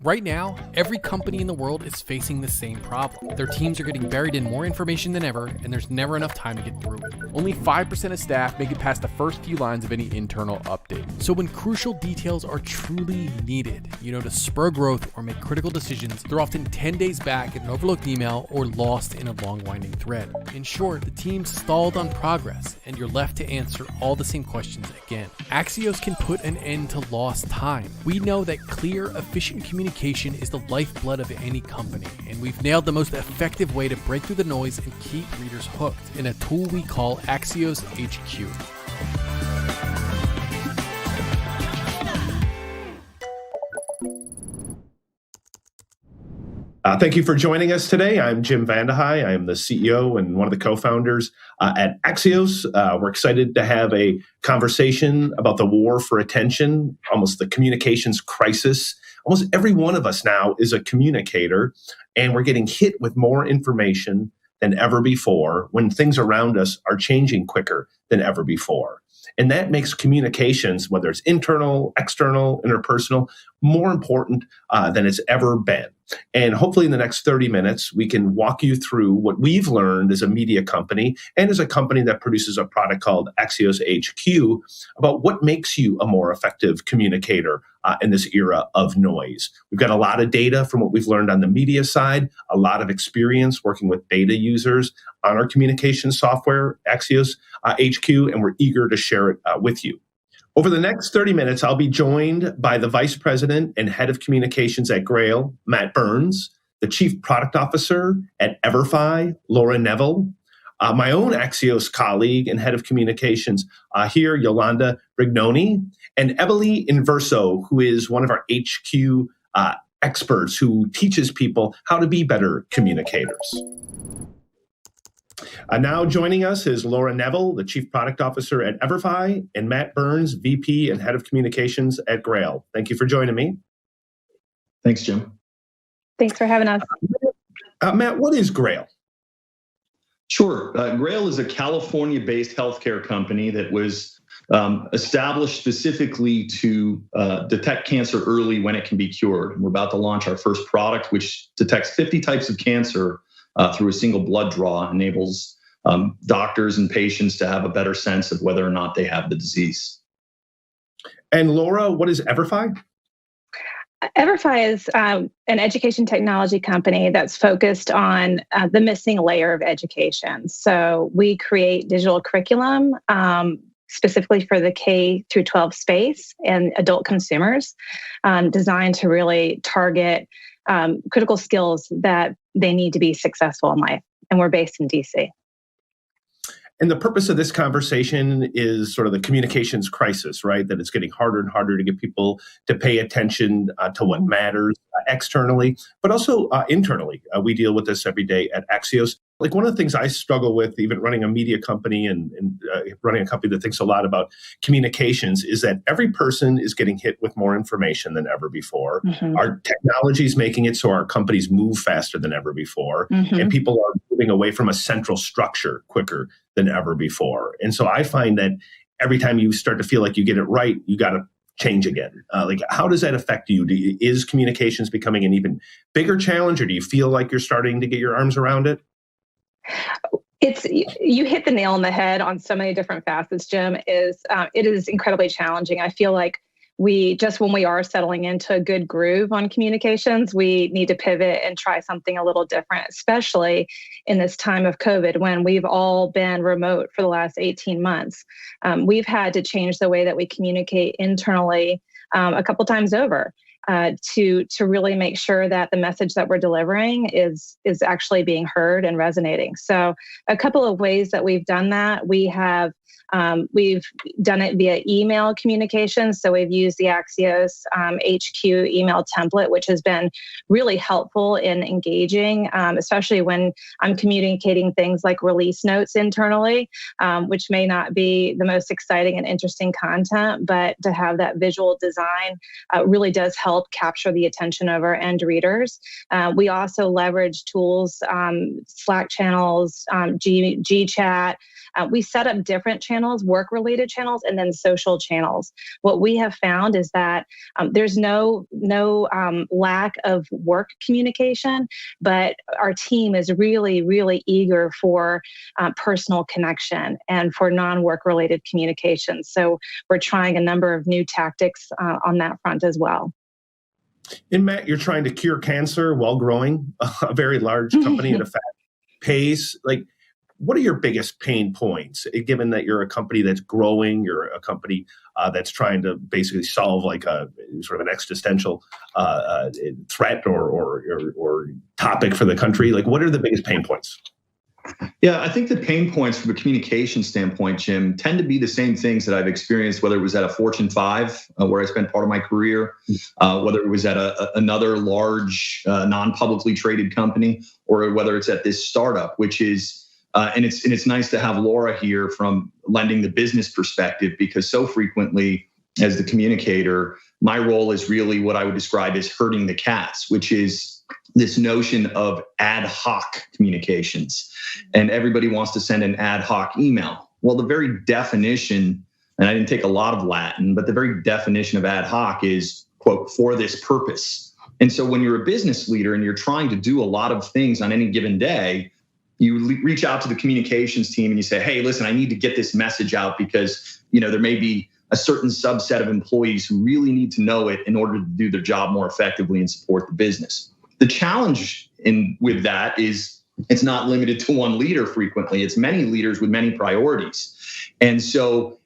Right now, every company in the world is facing the same problem. Their teams are getting buried in more information than ever, and there's never enough time to get through it. Only 5% of staff make it past the first few lines of any internal update. So when crucial details are truly needed, to spur growth or make critical decisions, they're often 10 days back in an overlooked email or lost in a long winding thread. In short, the team stalled on progress, and you're left to answer all the same questions again. Axios can put an end to lost time. We know that clear, efficient communication is the lifeblood of any company, and we've nailed the most effective way to break through the noise and keep readers hooked in a tool we call AxiosHQ. Thank you for joining us today. I'm Jim VandeHei. I am the CEO and one of the co-founders at Axios. We're excited to have a conversation about the war for attention, almost the communications crisis. Almost every one of us now is a communicator, and we're getting hit with more information than ever before when things around us are changing quicker than ever before. And that makes communications, whether it's internal, external, interpersonal, more important than it's ever been. And hopefully in the next 30 minutes, we can walk you through what we've learned as a media company and as a company that produces a product called AxiosHQ about what makes you a more effective communicator in this era of noise. We've got a lot of data from what we've learned on the media side, a lot of experience working with beta users on our communication software, AxiosHQ, and we're eager to share it with you. Over the next 30 minutes, I'll be joined by the Vice President and Head of Communications at Grail, Matt Burns, the Chief Product Officer at EverFi, Laura Neville, my own Axios colleague and Head of Communications here, Yolanda Brignoni, and Emily Inverso, who is one of our HQ experts who teaches people how to be better communicators. Now joining us is Laura Neville, the Chief Product Officer at EverFi, and Matt Burns, VP and Head of Communications at Grail. Thank you for joining me. Thanks, Jim. Thanks for having us. Matt, what is Grail? Sure. Grail is a California-based healthcare company that was established specifically to detect cancer early when it can be cured. We're about to launch our first product, which detects 50 types of cancer through a single blood draw, enables doctors and patients to have a better sense of whether or not they have the disease. And Laura, what is EverFi? EverFi is an education technology company that's focused on the missing layer of education. So we create digital curriculum specifically for the K through 12 space and adult consumers, designed to really target critical skills that they need to be successful in life. And we're based in DC. And the purpose of this conversation is sort of the communications crisis, right? That it's getting harder and harder to get people to pay attention to what matters externally, but also internally. We deal with this every day at Axios. Like one of the things I struggle with, even running a media company and running a company that thinks a lot about communications, is that every person is getting hit with more information than ever before. Mm-hmm. Our technology is making it so our companies move faster than ever before. Mm-hmm. And people are moving away from a central structure quicker than ever before. And so I find that every time you start to feel like you get it right, you got to change again. How does that affect you? Is communications becoming an even bigger challenge, or do you feel like you're starting to get your arms around it? You hit the nail on the head on so many different facets, Jim. It is incredibly challenging. I feel like when we are settling into a good groove on communications, we need to pivot and try something a little different, especially in this time of COVID when we've all been remote for the last 18 months. We've had to change the way that we communicate internally a couple times over. To really make sure that the message that we're delivering is actually being heard and resonating. So a couple of ways that we've done that, we've done it via email communication. So we've used the Axios HQ email template, which has been really helpful in engaging, especially when I'm communicating things like release notes internally, which may not be the most exciting and interesting content, but to have that visual design really does help capture the attention of our end readers. We also leverage tools, Slack channels, G Chat. We set up different channels, work-related channels, and then social channels. What we have found is that there's no lack of work communication, but our team is really, really eager for personal connection and for non-work-related communication. So we're trying a number of new tactics on that front as well. And Matt, you're trying to cure cancer while growing a very large company at a fast pace. Like, what are your biggest pain points, given that you're a company that's growing, you're a company that's trying to basically solve like a sort of an existential threat or topic for the country? Like, what are the biggest pain points? Yeah, I think the pain points from a communication standpoint, Jim, tend to be the same things that I've experienced, whether it was at a Fortune 5, where I spent part of my career, whether it was at another large non-publicly traded company, or whether it's at this startup, which is, and it's nice to have Laura here from lending the business perspective, because so frequently as the communicator, my role is really what I would describe as herding the cats, which is this notion of ad hoc communications. And everybody wants to send an ad hoc email. Well, the very definition, and I didn't take a lot of Latin, but the very definition of ad hoc is, quote, for this purpose. And so when you're a business leader and you're trying to do a lot of things on any given day, you reach out to the communications team and you say, hey, listen, I need to get this message out because, there may be a certain subset of employees who really need to know it in order to do their job more effectively and support the business. The challenge with that is it's not limited to one leader frequently. It's many leaders with many priorities. And so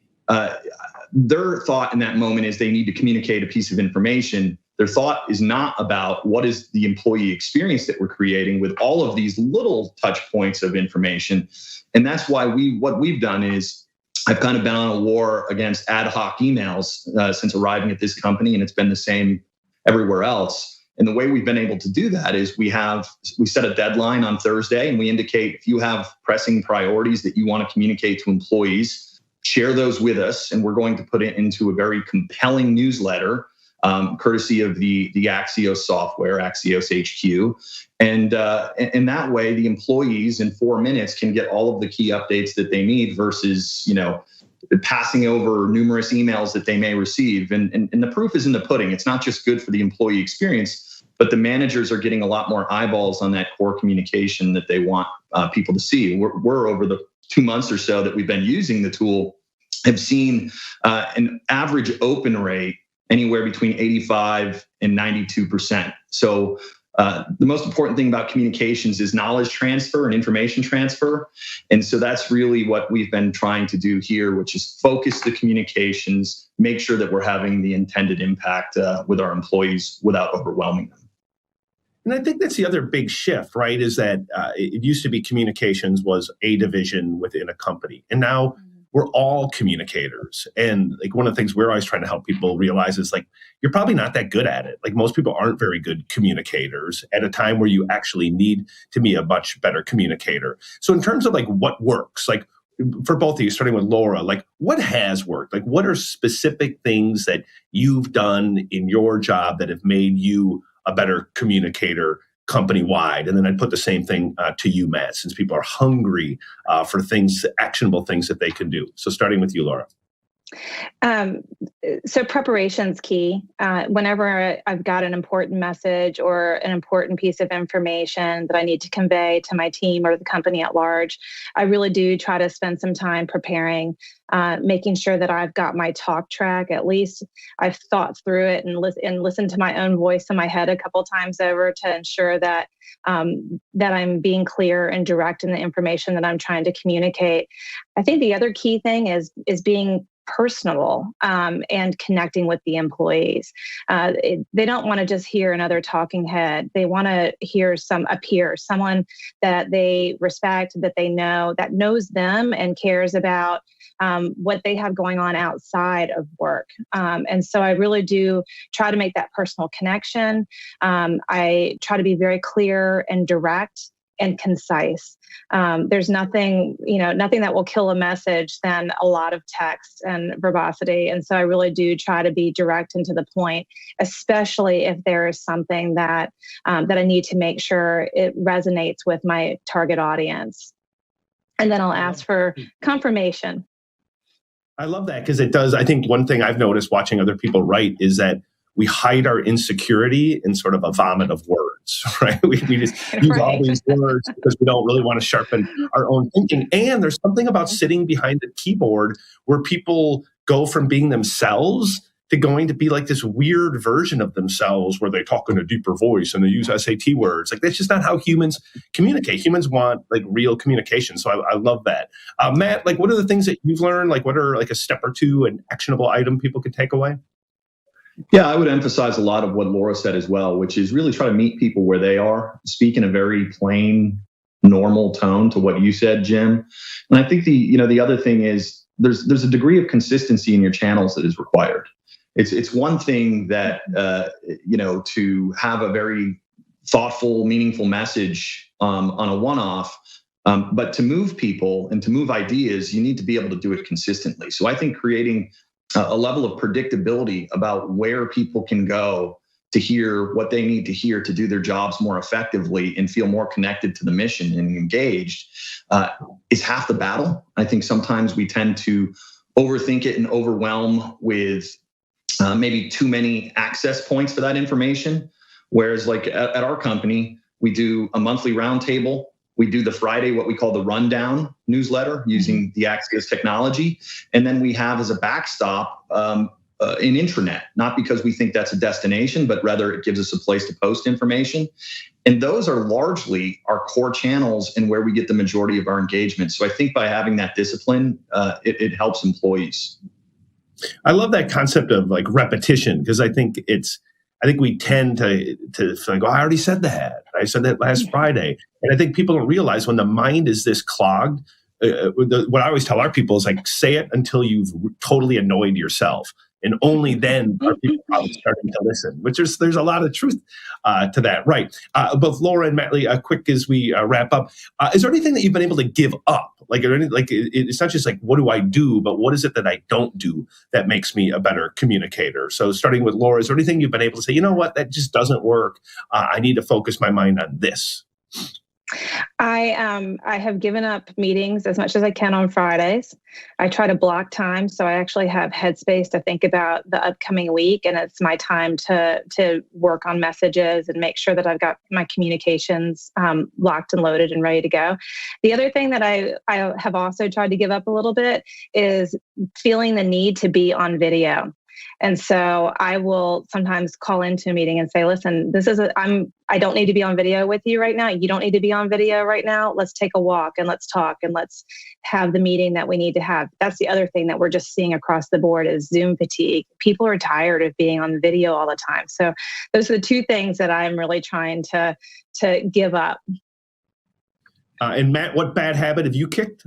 their thought in that moment is they need to communicate a piece of information. Their thought is not about what is the employee experience that we're creating with all of these little touch points of information. And that's why what we've done is I've kind of been on a war against ad hoc emails since arriving at this company, and it's been the same everywhere else. And the way we've been able to do that is we set a deadline on Thursday, and we indicate if you have pressing priorities that you want to communicate to employees, share those with us. And we're going to put it into a very compelling newsletter, courtesy of the Axios software, AxiosHQ. And that way the employees in 4 minutes can get all of the key updates that they need versus, passing over numerous emails that they may receive. And the proof is in the pudding. It's not just good for the employee experience, but the managers are getting a lot more eyeballs on that core communication that they want people to see. We're over the 2 months or so that we've been using the tool, have seen an average open rate anywhere between 85 and 92%. So the most important thing about communications is knowledge transfer and information transfer. And so that's really what we've been trying to do here, which is focus the communications, make sure that we're having the intended impact with our employees without overwhelming them. And I think that's the other big shift, right? Is that it used to be communications was a division within a company. And now we're all communicators. And like one of the things we're always trying to help people realize is like, you're probably not that good at it. Like most people aren't very good communicators at a time where you actually need to be a much better communicator. So in terms of like what works, like for both of you, starting with Laura, like what has worked? Like what are specific things that you've done in your job that have made you a better communicator company-wide? And then I'd put the same thing to you, Matt, since people are hungry for things, actionable things that they can do. So starting with you, Laura. So preparation's key. Whenever I've got an important message or an important piece of information that I need to convey to my team or the company at large, I really do try to spend some time preparing, making sure that I've got my talk track. At least I've thought through it and listened to my own voice in my head a couple times over to ensure that that I'm being clear and direct in the information that I'm trying to communicate. I think the other key thing is being personable and connecting with the employees. They don't want to just hear another talking head. They want to hear a peer, someone that they respect, that they know, that knows them and cares about what they have going on outside of work. And so I really do try to make that personal connection. I try to be very clear and direct and concise. There's nothing that will kill a message than a lot of text and verbosity. And so I really do try to be direct and to the point, especially if there is something that I need to make sure it resonates with my target audience. And then I'll ask for confirmation. I love that because it does. I think one thing I've noticed watching other people write is that we hide our insecurity in sort of a vomit of words, right? We just use all these words because we don't really want to sharpen our own thinking. And there's something about sitting behind the keyboard where people go from being themselves to going to be like this weird version of themselves where they talk in a deeper voice and they use SAT words. Like that's just not how humans communicate. Humans want like real communication. So I love that. Matt, like what are the things that you've learned? Like what are like a step or two, an actionable item people could take away? Yeah, I would emphasize a lot of what Laura said as well, which is really try to meet people where they are, speak in a very plain, normal tone to what you said, Jim. And I think the other thing is there's a degree of consistency in your channels that is required. It's one thing that to have a very thoughtful, meaningful message on a one-off, but to move people and to move ideas, you need to be able to do it consistently. So I think creating a level of predictability about where people can go to hear what they need to hear to do their jobs more effectively and feel more connected to the mission and engaged is half the battle. I think sometimes we tend to overthink it and overwhelm with maybe too many access points for that information. Whereas like at our company, we do a monthly roundtable. We do the Friday, what we call the rundown newsletter using the Axios technology. And then we have as a backstop an intranet, not because we think that's a destination, but rather it gives us a place to post information. And those are largely our core channels and where we get the majority of our engagement. So I think by having that discipline, it helps employees. I love that concept of like repetition because I think we tend to like, oh, I already said that. I said that last Friday. And I think people don't realize when the mind is this clogged, what I always tell our people is like, say it until you've totally annoyed yourself. And only then are people probably starting to listen, which there's a lot of truth to that. Right. Both Laura and Matt, quick as we wrap up, is there anything that you've been able to give up? It's not just like, what do I do, but what is it that I don't do that makes me a better communicator? So starting with Laura, is there anything you've been able to say, you know what, that just doesn't work. I need to focus my mind on this. I have given up meetings as much as I can on Fridays. I try to block time, so I actually have headspace to think about the upcoming week, and it's my time to work on messages and make sure that I've got my communications locked and loaded and ready to go. The other thing that I have also tried to give up a little bit is feeling the need to be on video. And so I will sometimes call into a meeting and say, listen, I don't need to be on video with you right now. You don't need to be on video right now. Let's take a walk and let's talk and let's have the meeting that we need to have. That's the other thing that we're just seeing across the board is Zoom fatigue. People are tired of being on video all the time. So those are the two things that I'm really trying to give up. And Matt, what bad habit have you kicked?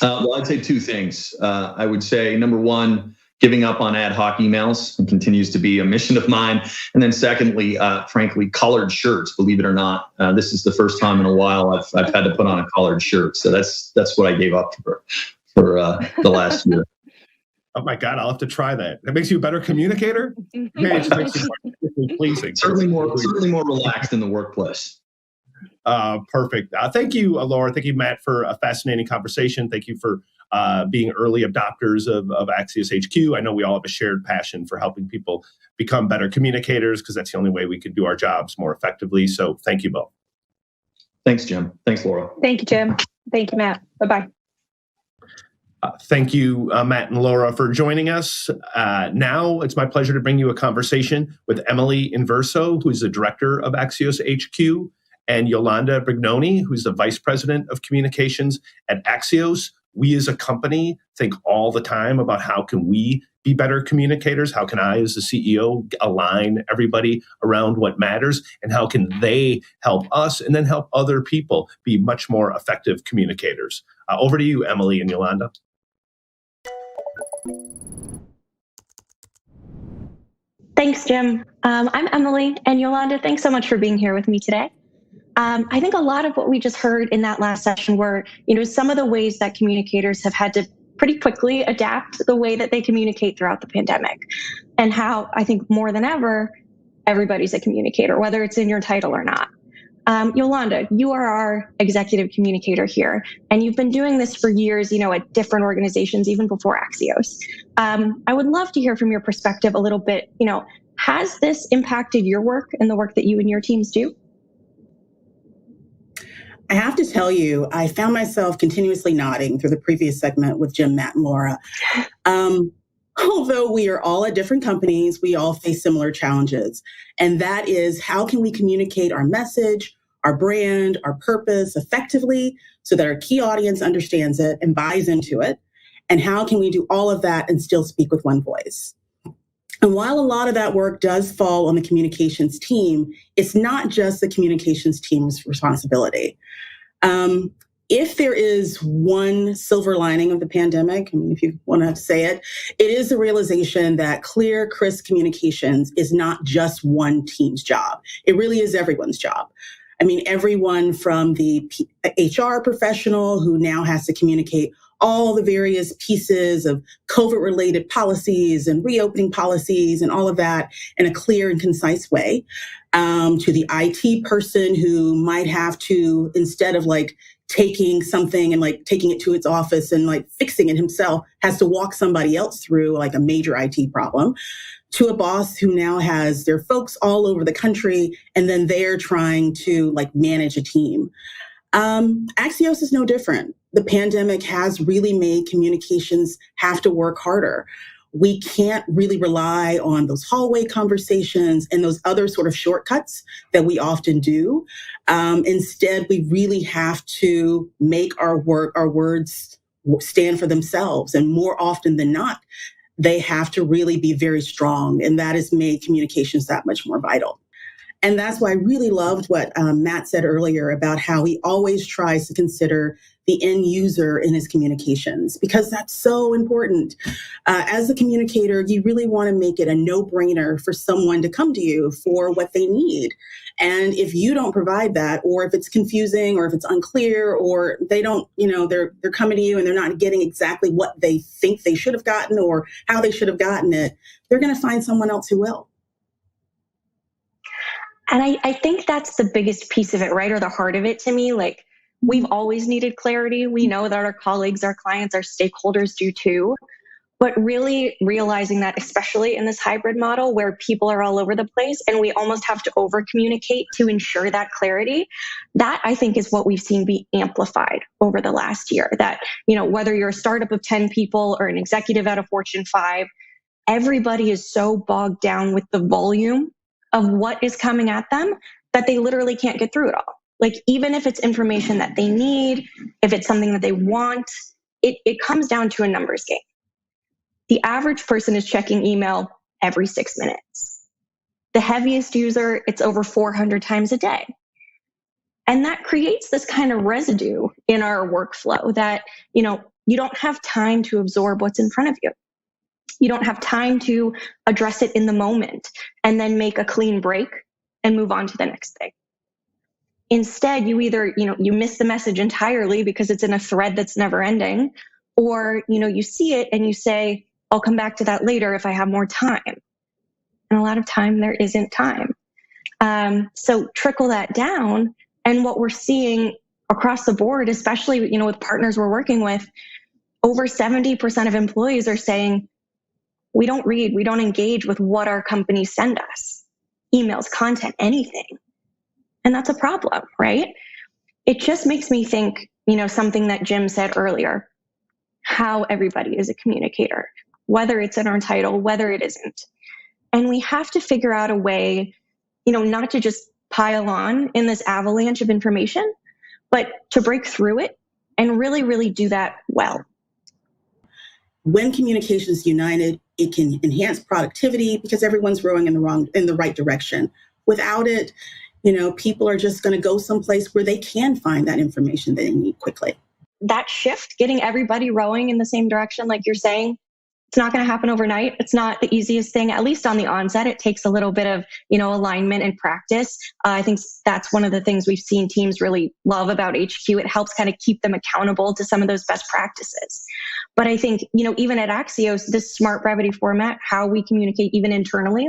Well, I'd say two things. I would say number one, giving up on ad hoc emails and continues to be a mission of mine. And then secondly, frankly, collared shirts, believe it or not. This is the first time in a while I've had to put on a collared shirt. So that's what I gave up for the last year. Oh my God, I'll have to try that. That makes you a better communicator? Okay, it just makes you more pleasing. Certainly more relaxed in the workplace. Perfect. Thank you, Laura. Thank you, Matt, for a fascinating conversation. Thank you for being early adopters of AxiosHQ. I know we all have a shared passion for helping people become better communicators because that's the only way we can do our jobs more effectively. So thank you both. Thanks, Jim. Thanks, Laura. Thank you, Jim. Thank you, Matt. Bye-bye. Thank you, Matt and Laura, for joining us. Now it's my pleasure to bring you a conversation with Emily Inverso, who's the director of AxiosHQ, and Yolanda Brignoni, who's the vice president of communications at Axios. We as a company think all the time about how can we be better communicators? How can I, as the CEO, align everybody around what matters? And how can they help us and then help other people be much more effective communicators? Over to you, Emily and Yolanda. Thanks, Jim. I'm Emily, and Yolanda, thanks so much for being here with me today. I think a lot of what we just heard in that last session were, some of the ways that communicators have had to pretty quickly adapt the way that they communicate throughout the pandemic, and how I think more than ever, everybody's a communicator, whether it's in your title or not. Yolanda, you are our executive communicator here, and you've been doing this for years, at different organizations, even before Axios. I would love to hear from your perspective a little bit, has this impacted your work and the work that you and your teams do? I have to tell you, I found myself continuously nodding through the previous segment with Jim, Matt, and Laura. Although we are all at different companies, we all face similar challenges. And that is, how can we communicate our message, our brand, our purpose effectively so that our key audience understands it and buys into it? And how can we do all of that and still speak with one voice? And while a lot of that work does fall on the communications team, it's not just the communications team's responsibility. If there is one silver lining of the pandemic, if you want to say it, it is the realization that clear, crisp communications is not just one team's job. It really is everyone's job. Everyone from the HR professional who now has to communicate all the various pieces of COVID-related policies and reopening policies and all of that in a clear and concise way, to the IT person who might have to, instead of taking something and taking it to its office and fixing it himself, has to walk somebody else through a major IT problem, to a boss who now has their folks all over the country and then they're trying to manage a team. Axios is no different. The pandemic has really made communications have to work harder. We can't really rely on those hallway conversations and those other sort of shortcuts that we often do. Instead, we really have to make our words stand for themselves. And more often than not, they have to really be very strong. And that has made communications that much more vital. And that's why I really loved what Matt said earlier about how he always tries to consider the end user in his communications, because that's so important. As a communicator, you really want to make it a no-brainer for someone to come to you for what they need. And if you don't provide that, or if it's confusing, or if it's unclear, or they don't, they're coming to you and they're not getting exactly what they think they should have gotten or how they should have gotten it, they're going to find someone else who will. And I think that's the biggest piece of it, right? Or the heart of it to me. We've always needed clarity. We know that our colleagues, our clients, our stakeholders do too. But really realizing that, especially in this hybrid model where people are all over the place and we almost have to over communicate to ensure that clarity, that I think is what we've seen be amplified over the last year. That, whether you're a startup of 10 people or an executive at a Fortune 5, everybody is so bogged down with the volume of what is coming at them that they literally can't get through it all. Even if it's information that they need, if it's something that they want, it comes down to a numbers game. The average person is checking email every 6 minutes. The heaviest user, it's over 400 times a day. And that creates this kind of residue in our workflow that, you don't have time to absorb what's in front of you. You don't have time to address it in the moment and then make a clean break and move on to the next thing. Instead, you either, you miss the message entirely because it's in a thread that's never ending, or, you see it and you say, I'll come back to that later if I have more time. And a lot of time there isn't time. So trickle that down. And what we're seeing across the board, especially, with partners we're working with, over 70% of employees are saying, we don't read, we don't engage with what our companies send us, emails, content, anything. And that's a problem, right? It just makes me think, something that Jim said earlier, how everybody is a communicator, whether it's in our title, whether it isn't. And we have to figure out a way, not to just pile on in this avalanche of information, but to break through it and really, really do that well. When communications united, it can enhance productivity because everyone's rowing in the right direction. Without it, people are just going to go someplace where they can find that information they need quickly. That shift, getting everybody rowing in the same direction, like you're saying, it's not going to happen overnight. It's not the easiest thing, at least on the onset. It takes a little bit of, alignment and practice. I think that's one of the things we've seen teams really love about HQ. It helps kind of keep them accountable to some of those best practices. But I think, even at Axios, this smart brevity format, how we communicate even internally,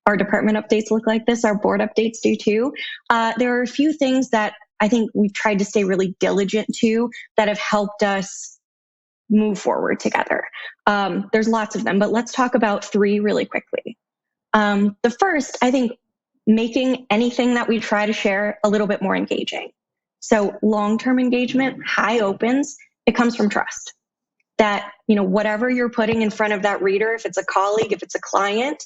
our department updates look like this. Our board updates do too. There are a few things that I think we've tried to stay really diligent to that have helped us move forward together. There's lots of them, but let's talk about 3 really quickly. The first, I think, making anything that we try to share a little bit more engaging. So long-term engagement, high opens, it comes from trust. That, whatever you're putting in front of that reader, if it's a colleague, if it's a client,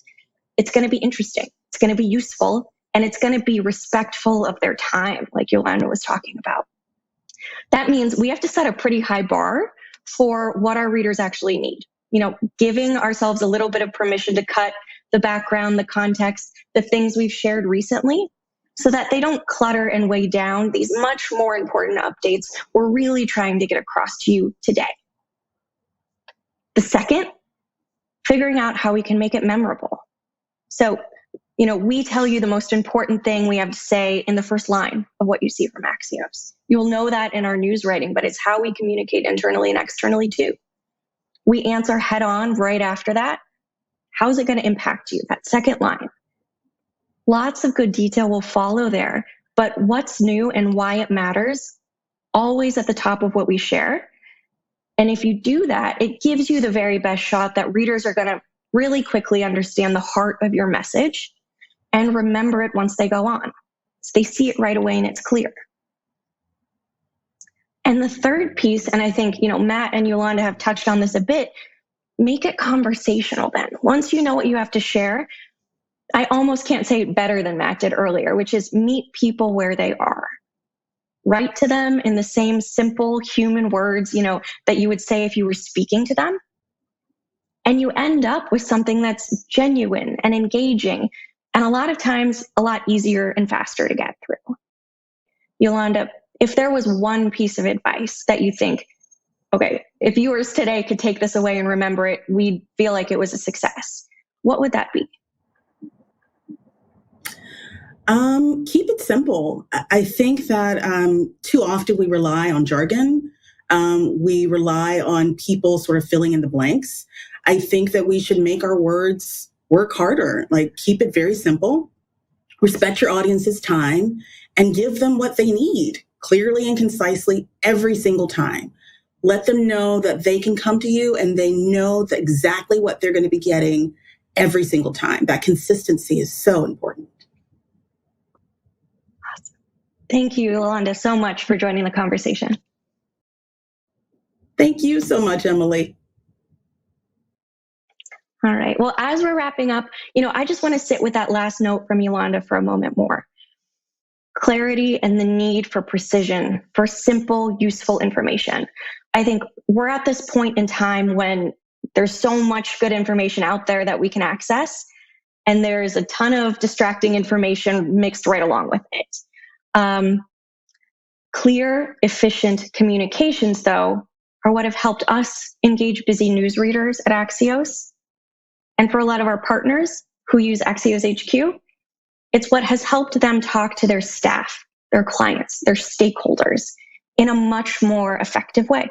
it's going to be interesting, it's going to be useful, and it's going to be respectful of their time, like Yolanda was talking about. That means we have to set a pretty high bar for what our readers actually need. Giving ourselves a little bit of permission to cut the background, the context, the things we've shared recently, so that they don't clutter and weigh down these much more important updates we're really trying to get across to you today. The second, figuring out how we can make it memorable. So, we tell you the most important thing we have to say in the first line of what you see from Axios. You'll know that in our news writing, but it's how we communicate internally and externally too. We answer head on right after that. How's it going to impact you? That second line. Lots of good detail will follow there, but what's new and why it matters, always at the top of what we share. And if you do that, it gives you the very best shot that readers are going to really quickly understand the heart of your message and remember it once they go on. So they see it right away and it's clear. And the third piece, and I think, Matt and Yolanda have touched on this a bit, make it conversational then. Once you know what you have to share, I almost can't say it better than Matt did earlier, which is meet people where they are. Write to them in the same simple human words, that you would say if you were speaking to them. And you end up with something that's genuine and engaging, and a lot of times a lot easier and faster to get through. Yolanda, if there was one piece of advice that you think, okay, if viewers today could take this away and remember it, we'd feel like it was a success, what would that be? Keep it simple. I think that too often we rely on jargon. We rely on people sort of filling in the blanks. I think that we should make our words work harder, like keep it very simple, respect your audience's time, and give them what they need clearly and concisely every single time. Let them know that they can come to you and they know that exactly what they're going to be getting every single time. That consistency is so important. Thank you, Yolanda, so much for joining the conversation. Thank you so much, Emily. All right. Well, as we're wrapping up, I just want to sit with that last note from Yolanda for a moment more. Clarity and the need for precision, for simple, useful information. I think we're at this point in time when there's so much good information out there that we can access, and there's a ton of distracting information mixed right along with it. Clear, efficient communications, though, are what have helped us engage busy news readers at Axios. And for a lot of our partners who use AxiosHQ, it's what has helped them talk to their staff, their clients, their stakeholders in a much more effective way.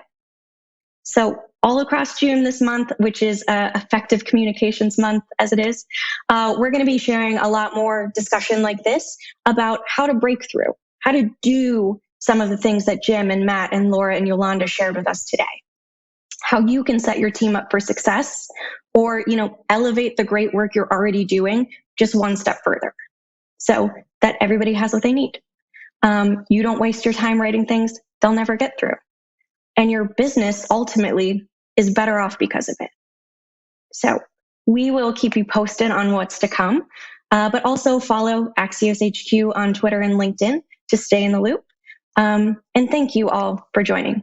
So all across June this month, which is Effective Communications Month as it is, we're going to be sharing a lot more discussion like this about how to break through, how to do some of the things that Jim and Matt and Laura and Yolanda shared with us today. How you can set your team up for success or, elevate the great work you're already doing just one step further so that everybody has what they need. You don't waste your time writing things they'll never get through. And your business ultimately is better off because of it. So we will keep you posted on what's to come, but also follow AxiosHQ on Twitter and LinkedIn to stay in the loop. And thank you all for joining.